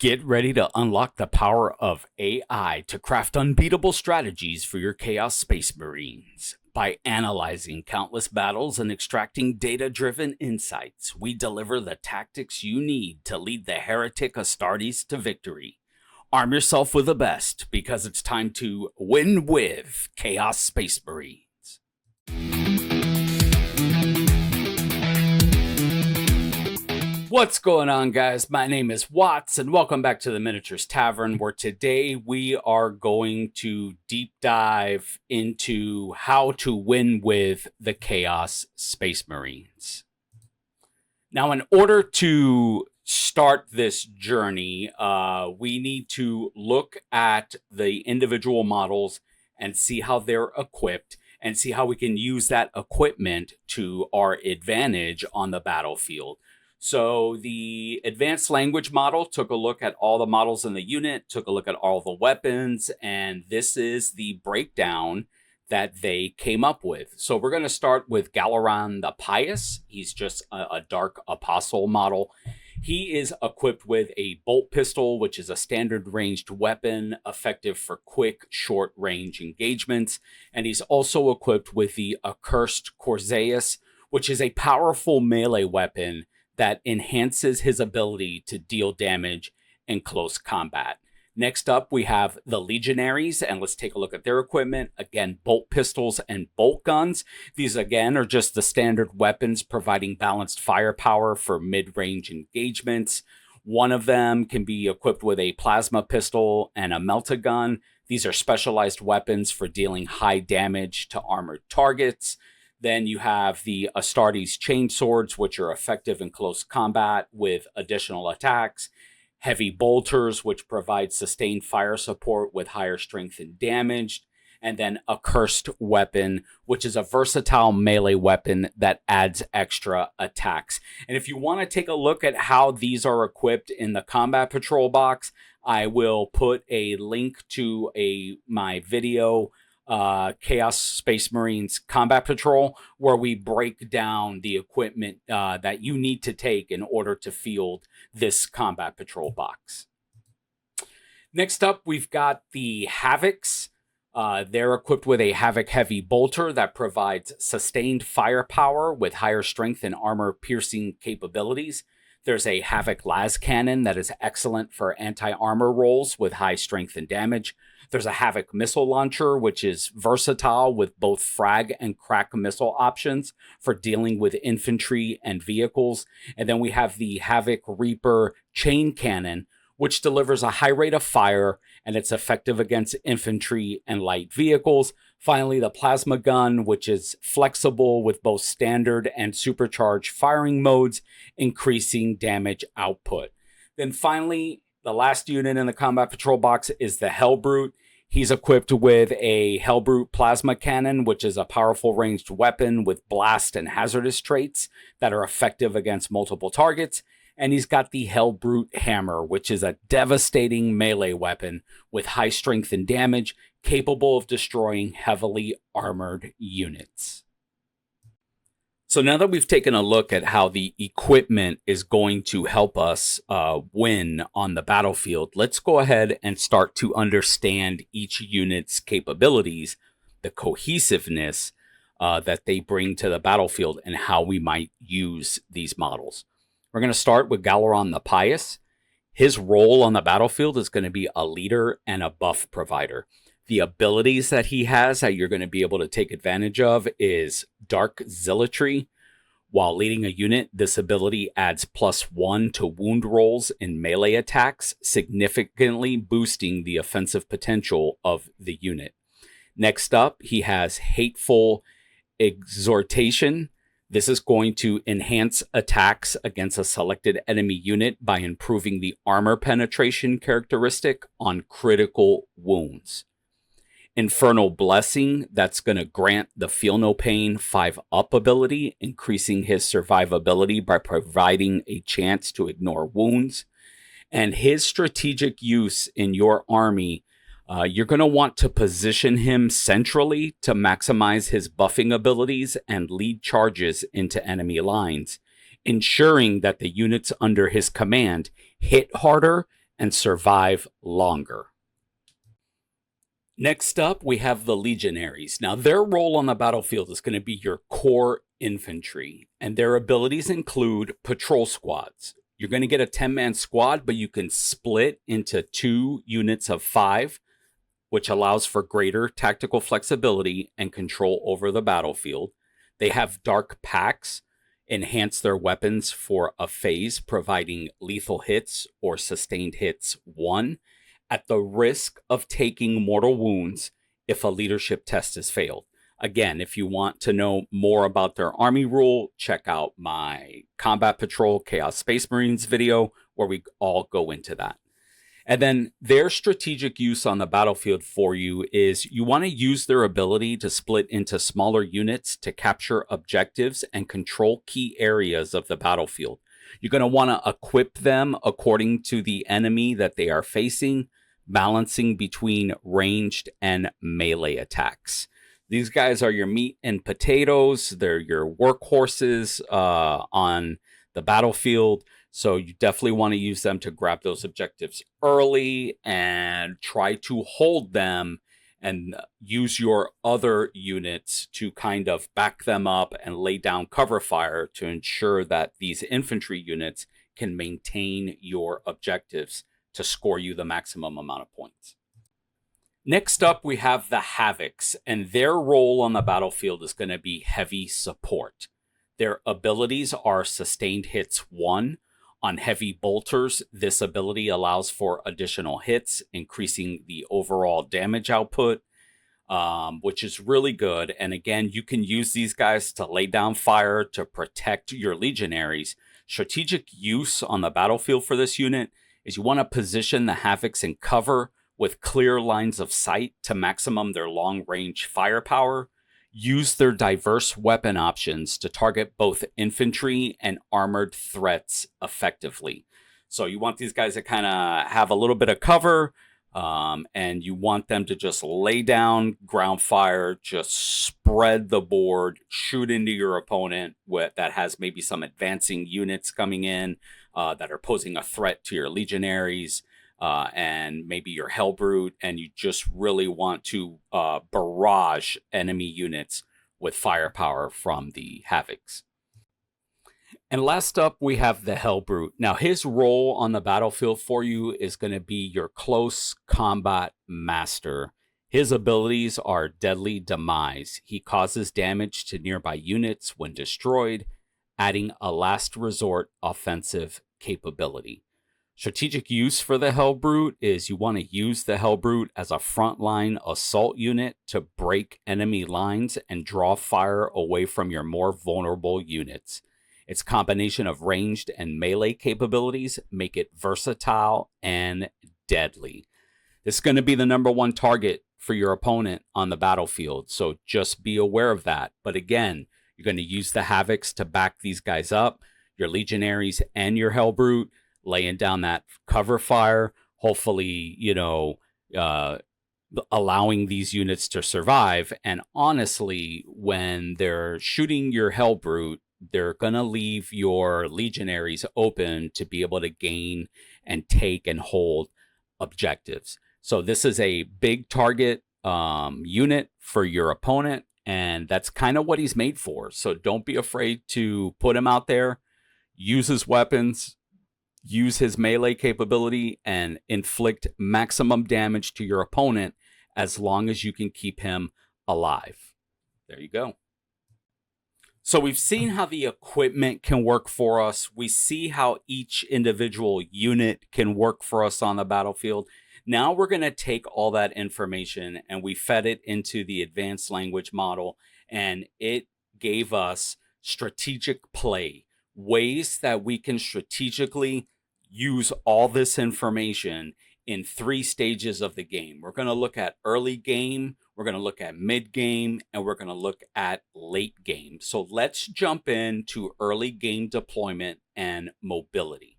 Get ready to unlock the power of AI to craft unbeatable strategies for your Chaos Space Marines. By analyzing countless battles and extracting data-driven insights, we deliver the tactics you need to lead the Heretic Astartes to victory. Arm yourself with the best, because it's time to win with Chaos Space Marines. What's going on, guys? My name is Watts, and welcome back to the Miniatures Tavern, where today we are going to deep dive into how to win with the Chaos Space Marines. Now, in order to start this journey, we need to look at the individual models and see how they're equipped and see how we can use that equipment to our advantage on the battlefield. So the advanced language model took a look at all the models in the unit, took a look at all the weapons, and this is the breakdown that they came up with. So we're going to start with Galaran the Pious. He's just a Dark Apostle model. He is equipped with a bolt pistol, which is a standard ranged weapon, effective for quick, short range engagements. And he's also equipped with the Accursed Corsaeus, which is a powerful melee weapon that enhances his ability to deal damage in close combat. Next up, we have the Legionaries, and let's take a look at their equipment. Again, bolt pistols and bolt guns. These, again, are just the standard weapons providing balanced firepower for mid-range engagements. One of them can be equipped with a plasma pistol and a melta-gun. These are specialized weapons for dealing high damage to armored targets. Then you have the Astartes chainswords, which are effective in close combat with additional attacks. Heavy bolters, which provide sustained fire support with higher strength and damage. And then a cursed weapon, which is a versatile melee weapon that adds extra attacks. And if you want to take a look at how these are equipped in the combat patrol box, I will put a link to my video, Chaos Space Marines Combat Patrol, where we break down the equipment that you need to take in order to field this combat patrol box. Next up, we've got the Havocs. They're equipped with a Havoc Heavy Bolter that provides sustained firepower with higher strength and armor-piercing capabilities. There's a Havoc Las Cannon that is excellent for anti-armor rolls with high strength and damage. There's a Havoc Missile Launcher, which is versatile with both frag and crack missile options for dealing with infantry and vehicles. And then we have the Havoc Reaper Chain Cannon, which delivers a high rate of fire, and it's effective against infantry and light vehicles. Finally, the Plasma Gun, which is flexible with both standard and supercharged firing modes, increasing damage output. Then finally, the last unit in the combat patrol box is the Hellbrute. He's equipped with a Hellbrute plasma cannon, which is a powerful ranged weapon with blast and hazardous traits that are effective against multiple targets. And he's got the Hellbrute Hammer, which is a devastating melee weapon with high strength and damage, capable of destroying heavily armored units. So now that we've taken a look at how the equipment is going to help us win on the battlefield, let's go ahead and start to understand each unit's capabilities, the cohesiveness that they bring to the battlefield, and how we might use these models. We're going to start with Galaran the Pious. His role on the battlefield is going to be a leader and a buff provider. The abilities that he has that you're going to be able to take advantage of is Dark Zealotry. While leading a unit, this ability adds +1 to wound rolls in melee attacks, significantly boosting the offensive potential of the unit. Next up, he has Hateful Exhortation. This is going to enhance attacks against a selected enemy unit by improving the armor penetration characteristic on critical wounds. Infernal Blessing, that's going to grant the Feel No Pain 5-up ability, increasing his survivability by providing a chance to ignore wounds. And his strategic use in your army, you're going to want to position him centrally to maximize his buffing abilities and lead charges into enemy lines, ensuring that the units under his command hit harder and survive longer. Next up, we have the Legionaries. Now, their role on the battlefield is going to be your core infantry, and their abilities include patrol squads. You're going to get a 10-man squad, but you can split into 2 units of 5, which allows for greater tactical flexibility and control over the battlefield. They have dark packs, enhance their weapons for a phase, providing lethal hits or sustained hits 1, at the risk of taking mortal wounds if a leadership test has failed. Again, if you want to know more about their army rule, check out my Combat Patrol Chaos Space Marines video where we all go into that. And then their strategic use on the battlefield for you is you want to use their ability to split into smaller units to capture objectives and control key areas of the battlefield. You're going to want to equip them according to the enemy that they are facing, balancing between ranged and melee attacks. These guys are your meat and potatoes. They're your workhorses on the battlefield. So you definitely want to use them to grab those objectives early and try to hold them and use your other units to kind of back them up and lay down cover fire to ensure that these infantry units can maintain your objectives to score you the maximum amount of points. Next up, we have the Havocs, and their role on the battlefield is going to be heavy support. Their abilities are sustained hits 1. On heavy bolters, this ability allows for additional hits, increasing the overall damage output, which is really good. And again, you can use these guys to lay down fire to protect your legionaries. Strategic use on the battlefield for this unit is you want to position the Havocs in cover with clear lines of sight to maximum their long-range firepower. Use their diverse weapon options to target both infantry and armored threats effectively. So you want these guys to kind of have a little bit of cover, and you want them to just lay down ground fire, just spread the board, shoot into your opponent that has maybe some advancing units coming in that are posing a threat to your legionaries. And maybe your Hellbrute, and you just really want to barrage enemy units with firepower from the Havocs. And last up, we have the Hellbrute. Now, his role on the battlefield for you is going to be your close combat master. His abilities are Deadly Demise. He causes damage to nearby units when destroyed, adding a last resort offensive capability. Strategic use for the Hellbrute is you want to use the Hellbrute as a frontline assault unit to break enemy lines and draw fire away from your more vulnerable units. Its combination of ranged and melee capabilities make it versatile and deadly. This is going to be the #1 target for your opponent on the battlefield, so just be aware of that. But again, you're going to use the Havocs to back these guys up, your Legionaries and your Hellbrute, laying down that cover fire, hopefully, allowing these units to survive. And honestly, when they're shooting your Hellbrute, they're going to leave your Legionaries open to be able to gain and take and hold objectives. So this is a big target unit for your opponent, and that's kind of what he's made for. So don't be afraid to put him out there, use his weapons, use his melee capability, and inflict maximum damage to your opponent as long as you can keep him alive. There you go. So we've seen how the equipment can work for us. We see how each individual unit can work for us on the battlefield. Now we're going to take all that information and we fed it into the advanced language model, and it gave us strategic play, ways that we can strategically use all this information in 3 stages of the game. We're going to look at early game, we're going to look at mid game, and we're going to look at late game. So let's jump into early game deployment and mobility.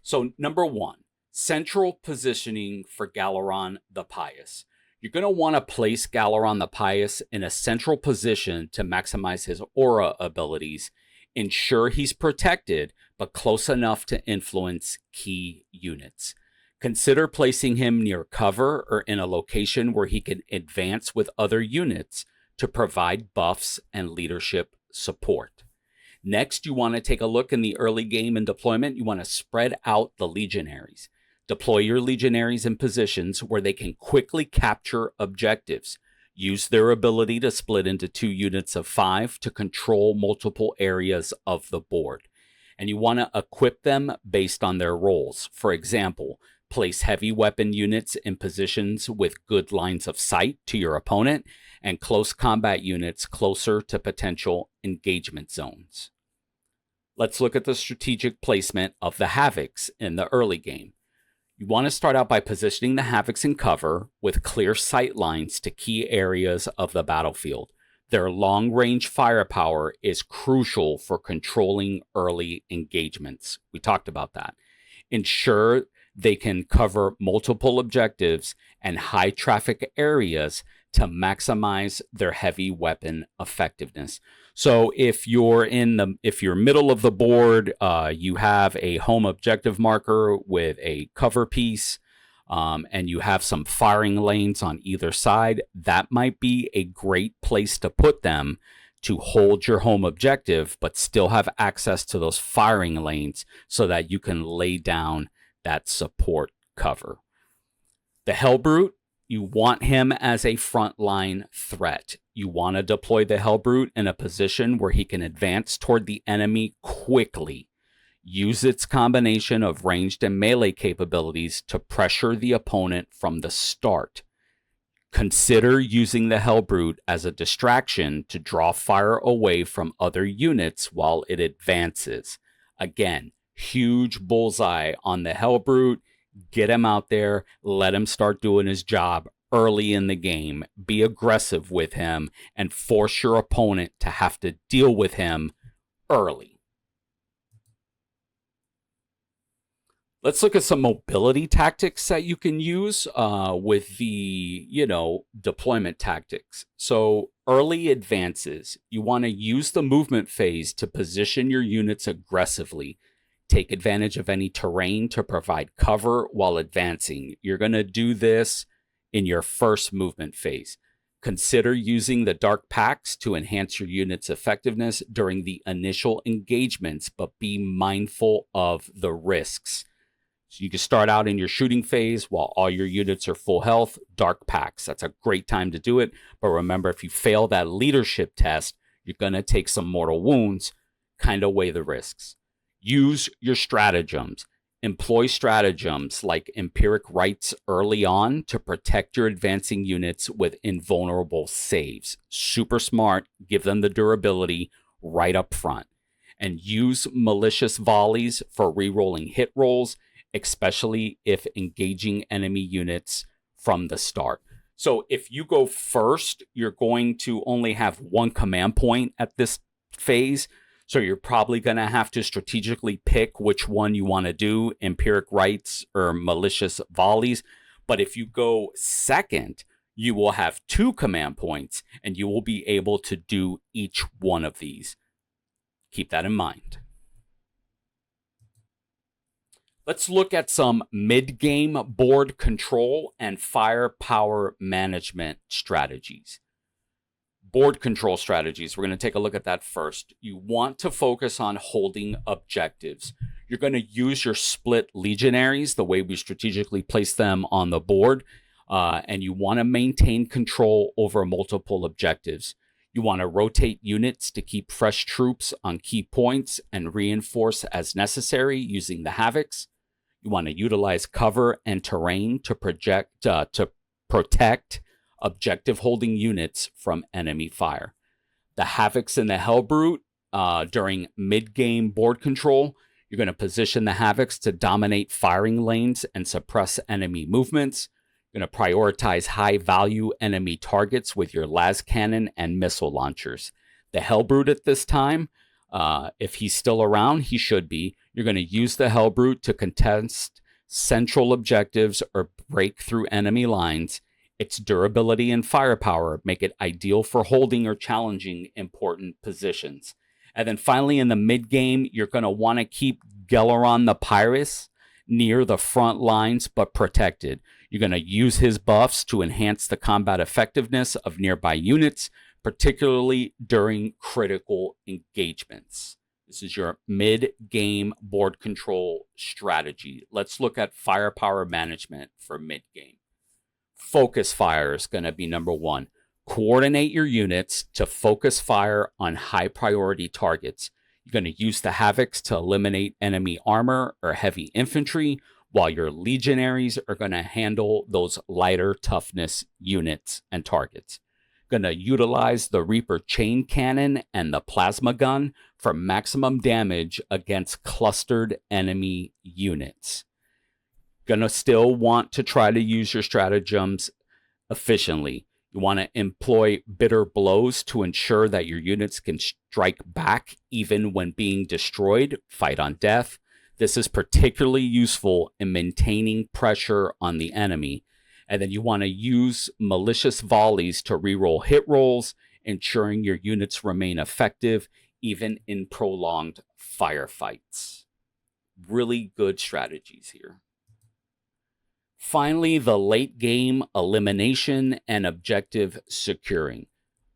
So #1, central positioning for Galaron the Pious. You're going to want to place Galaron the Pious in a central position to maximize his aura abilities. Ensure he's protected, but close enough to influence key units. Consider placing him near cover or in a location where he can advance with other units to provide buffs and leadership support. Next, you want to take a look in the early game and deployment. You want to spread out the legionaries. Deploy your legionaries in positions where they can quickly capture objectives. Use their ability to split into 2 units of 5 to control multiple areas of the board. And you want to equip them based on their roles. For example, place heavy weapon units in positions with good lines of sight to your opponent and close combat units closer to potential engagement zones. Let's look at the strategic placement of the Havocs in the early game. You want to start out by positioning the Havocs in cover with clear sight lines to key areas of the battlefield. Their long-range firepower is crucial for controlling early engagements. We talked about that. Ensure they can cover multiple objectives and high-traffic areas to maximize their heavy weapon effectiveness. So if you're middle of the board, you have a home objective marker with a cover piece, and you have some firing lanes on either side, that might be a great place to put them to hold your home objective, but still have access to those firing lanes so that you can lay down that support cover. The Hellbrute, you want him as a frontline threat. You want to deploy the Hellbrute in a position where he can advance toward the enemy quickly. Use its combination of ranged and melee capabilities to pressure the opponent from the start. Consider using the Hellbrute as a distraction to draw fire away from other units while it advances. Again, huge bullseye on the Hellbrute. Get him out there, let him start doing his job early in the game. Be aggressive with him and force your opponent to have to deal with him early. Let's look at some mobility tactics that you can use with the, deployment tactics. So early advances, you want to use the movement phase to position your units aggressively. Take advantage of any terrain to provide cover while advancing. You're going to do this in your first movement phase. Consider using the dark packs to enhance your unit's effectiveness during the initial engagements, but be mindful of the risks. So you can start out in your shooting phase while all your units are full health, dark packs. That's a great time to do it. But remember, if you fail that leadership test, you're going to take some mortal wounds. Kind of weigh the risks. Use your stratagems. Employ stratagems like empiric rights early on to protect your advancing units with invulnerable saves. Super smart. Give them the durability right up front. And use malicious volleys for re-rolling hit rolls, especially if engaging enemy units from the start. So if you go first, you're going to only have one command point at this phase. So you're probably going to have to strategically pick which one you want to do, empiric rights or malicious volleys. But if you go second, you will have 2 command points and you will be able to do each one of these. Keep that in mind. Let's look at some mid-game board control and firepower management strategies. Board control strategies. We're going to take a look at that first. You want to focus on holding objectives. You're going to use your split legionaries, the way we strategically place them on the board, and you want to maintain control over multiple objectives. You want to rotate units to keep fresh troops on key points and reinforce as necessary using the Havocs. You want to utilize cover and terrain to protect objective holding units from enemy fire. The Havocs and the Hellbrute during mid-game board control, you're going to position the Havocs to dominate firing lanes and suppress enemy movements. You're going to prioritize high-value enemy targets with your las cannon and missile launchers. The Hellbrute at this time, if he's still around, he should be. You're going to use the Hellbrute to contest central objectives or break through enemy lines. Its durability and firepower make it ideal for holding or challenging important positions. And then finally, in the mid-game, you're going to want to keep Geleron the Pyrus near the front lines but protected. You're going to use his buffs to enhance the combat effectiveness of nearby units, particularly during critical engagements. This is your mid-game board control strategy. Let's look at firepower management for mid-game. Focus fire is going to be number one. Coordinate your units to focus fire on high priority targets. You're going to use the Havocs to eliminate enemy armor or heavy infantry, while your legionaries are going to handle those lighter toughness units and targets. Going to utilize the Reaper chain cannon and the plasma gun for maximum damage against clustered enemy units. Going to still want to try to use your stratagems efficiently. You want to employ bitter blows to ensure that your units can strike back even when being destroyed, fight on death. This is particularly useful in maintaining pressure on the enemy. And then you want to use malicious volleys to reroll hit rolls, ensuring your units remain effective even in prolonged firefights. Really good strategies here. Finally, the late game elimination and objective securing.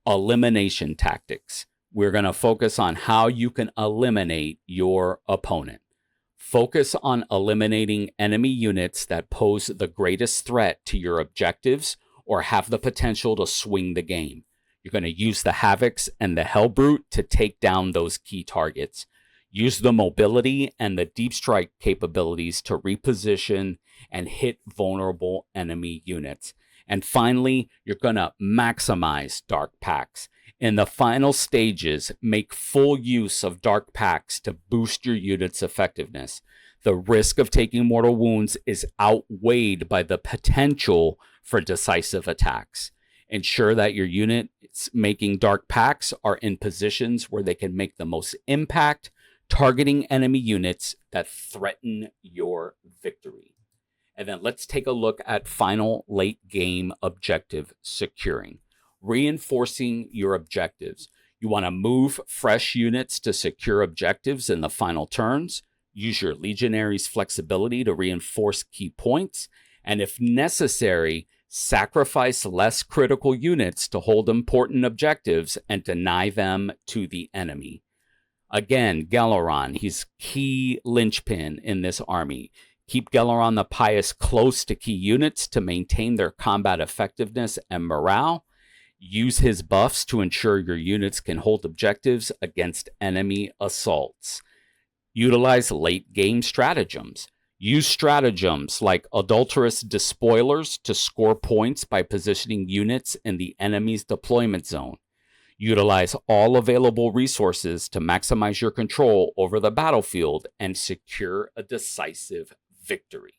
Elimination tactics. We're going to focus on how you can eliminate your opponent. Focus on eliminating enemy units that pose the greatest threat to your objectives or have the potential to swing the game. You're going to use the Havocs and the Hellbrute to take down those key targets. Use the mobility and the deep strike capabilities to reposition and hit vulnerable enemy units. And finally, you're going to maximize Dark Pacts. In the final stages, make full use of Dark Pacts to boost your unit's effectiveness. The risk of taking mortal wounds is outweighed by the potential for decisive attacks. Ensure that your units making Dark Pacts are in positions where they can make the most impact, targeting enemy units that threaten your victory. And then let's take a look at final late game objective securing. Reinforcing your objectives. You want to move fresh units to secure objectives in the final turns. Use your legionaries' flexibility to reinforce key points. And if necessary, sacrifice less critical units to hold important objectives and deny them to the enemy. Again, Galaran, he's key linchpin in this army. Keep Galaran the Pious close to key units to maintain their combat effectiveness and morale. Use his buffs to ensure your units can hold objectives against enemy assaults. Utilize late game stratagems. Use stratagems like adulterous despoilers to score points by positioning units in the enemy's deployment zone. Utilize all available resources to maximize your control over the battlefield and secure a decisive victory.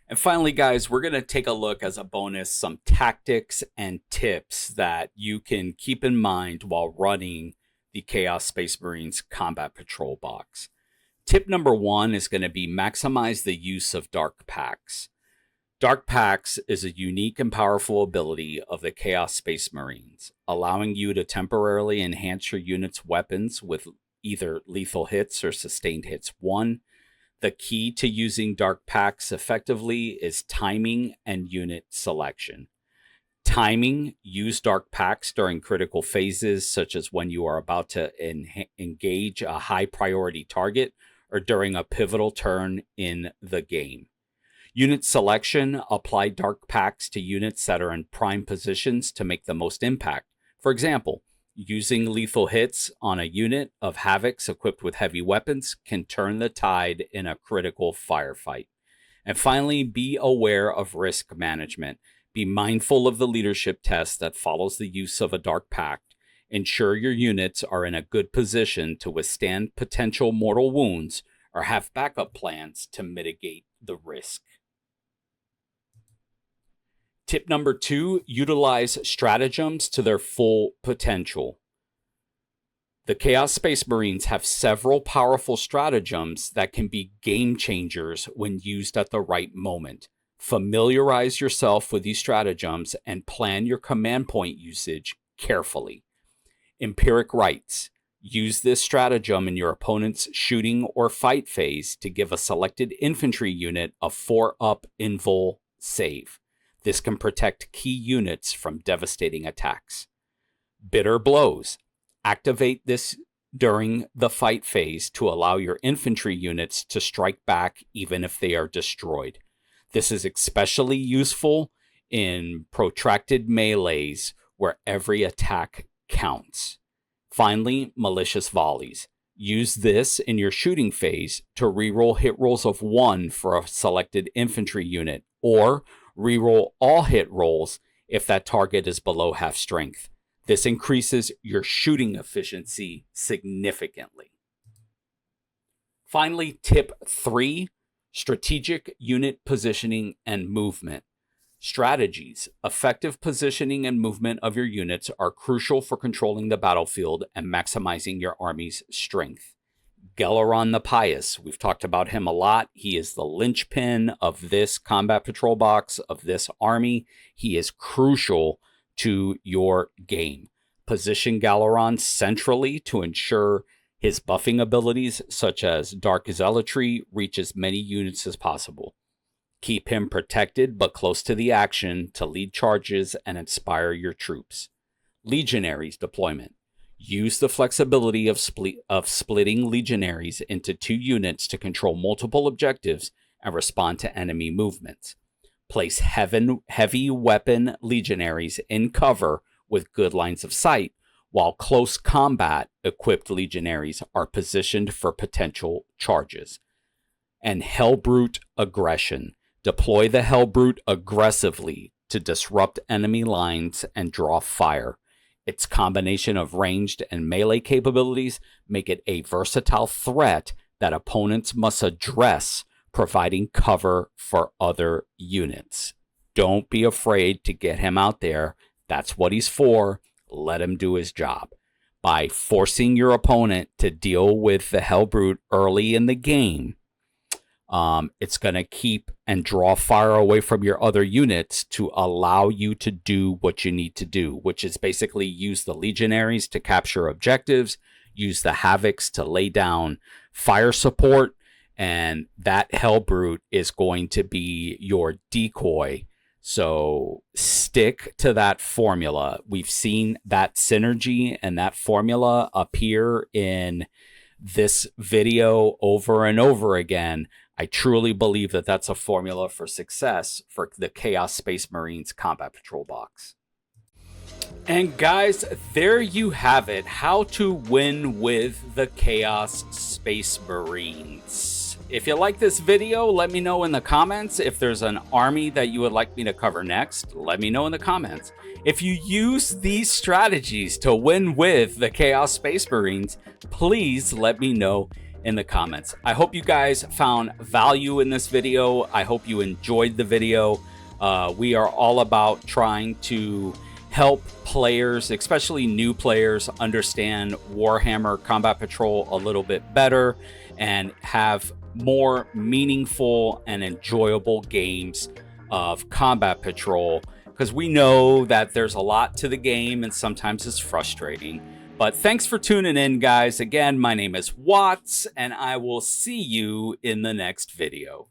And finally, guys, we're going to take a look as a bonus some tactics and tips that you can keep in mind while running the Chaos Space Marines Combat Patrol box. Tip number one is going to be maximize the use of Dark Pacts. Dark Pacts is a unique and powerful ability of the Chaos Space Marines, allowing you to temporarily enhance your unit's weapons with either lethal hits or sustained hits 1. The key to using Dark Pacts effectively is timing and unit selection. Timing, use Dark Pacts during critical phases, such as when you are about to engage a high priority target or during a pivotal turn in the game. Unit selection, apply Dark Pacts to units that are in prime positions to make the most impact. For example, using lethal hits on a unit of Havocs equipped with heavy weapons can turn the tide in a critical firefight. And finally, be aware of risk management. Be mindful of the leadership test that follows the use of a Dark Pact. Ensure your units are in a good position to withstand potential mortal wounds or have backup plans to mitigate the risk. Tip number 2, utilize stratagems to their full potential. The Chaos Space Marines have several powerful stratagems that can be game changers when used at the right moment. Familiarize yourself with these stratagems and plan your command point usage carefully. Empiric rights. Use this stratagem in your opponent's shooting or fight phase to give a selected infantry unit a 4-up invul save. This can protect key units from devastating attacks. Bitter Blows. Activate this during the fight phase to allow your infantry units to strike back even if they are destroyed. This is especially useful in protracted melees where every attack counts. Finally, Malicious Volleys. Use this in your shooting phase to reroll hit rolls of 1 for a selected infantry unit, or reroll all hit rolls if that target is below half strength. This increases your shooting efficiency significantly. Finally, tip 3, strategic unit positioning and movement. Strategies. Effective positioning and movement of your units are crucial for controlling the battlefield and maximizing your army's strength. Gelaron the Pious. We've talked about him a lot. He is the linchpin of this combat patrol box, of this army. He is crucial to your game. Position Galaron centrally to ensure his buffing abilities, such as Dark Zealotry, reach as many units as possible. Keep him protected but close to the action to lead charges and inspire your troops. Legionaries deployment. Use the flexibility of splitting legionaries into 2 units to control multiple objectives and respond to enemy movements. Place heavy weapon legionaries in cover with good lines of sight, while close combat equipped legionaries are positioned for potential charges. And Hellbrute aggression. Deploy the Hellbrute aggressively to disrupt enemy lines and draw fire. Its combination of ranged and melee capabilities make it a versatile threat that opponents must address, providing cover for other units. Don't be afraid to get him out there. That's what he's for. Let him do his job. By forcing your opponent to deal with the Hellbrute early in the game, it's going to keep and draw fire away from your other units to allow you to do what you need to do, which is basically use the legionaries to capture objectives, use the Havocs to lay down fire support, and that Hellbrute is going to be your decoy. So stick to that formula. We've seen that synergy and that formula appear in this video over and over again. I truly believe that that's a formula for success for the Chaos Space Marines Combat Patrol box. And guys, there you have it. How to win with the Chaos Space Marines. If you like this video, let me know in the comments. If there's an army that you would like me to cover next, let me know in the comments. If you use these strategies to win with the Chaos Space Marines, please let me know in the comments. I hope you guys found value in this video. I hope you enjoyed the video. We are all about trying to help players, especially new players, understand Warhammer Combat Patrol a little bit better and have more meaningful and enjoyable games of Combat Patrol, because we know that there's a lot to the game and sometimes it's frustrating. But thanks for tuning in, guys. Again, my name is Watts, and I will see you in the next video.